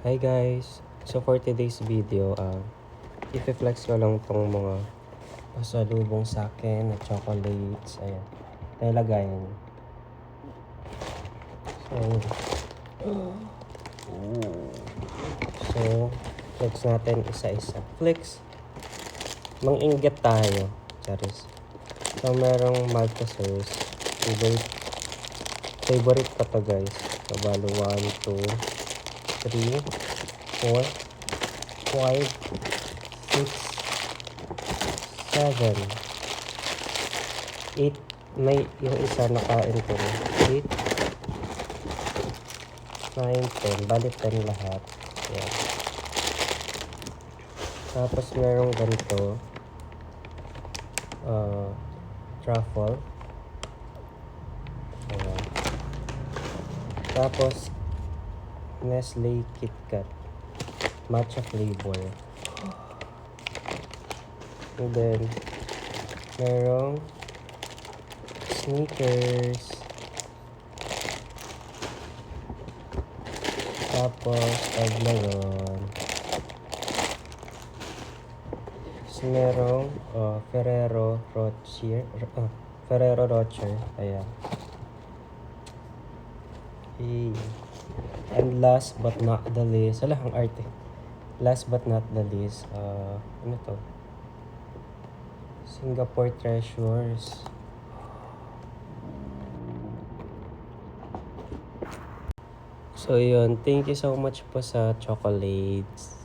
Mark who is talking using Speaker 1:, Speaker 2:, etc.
Speaker 1: Hi guys! So for today's video, i-flex ko lang tong mga pasalubong sa akin na chocolates. Ayan. Nilagayan. So, so, flex natin isa-isa. Flex! Mang-inggit tayo. Charis. So, merong Maltesers. Favorite ko to guys. So, balo 1, 2, 3, 4, 5, 6, 7, 8. May yung isa nakain ko na. 8, 9, 10. Bali 10 lahat. Ayan. Tapos merong ganito. Truffle. Ayan. Tapos Nestle KitKat matcha flavor. And then merong Snickers. Tapos Toblerone. Tapos merong Ferrero Rocher. Ayan. Okay. And last but not the least, ang arte. Last but not the least, ano to? Singapore Treasures. So yun, thank you so much po sa chocolates.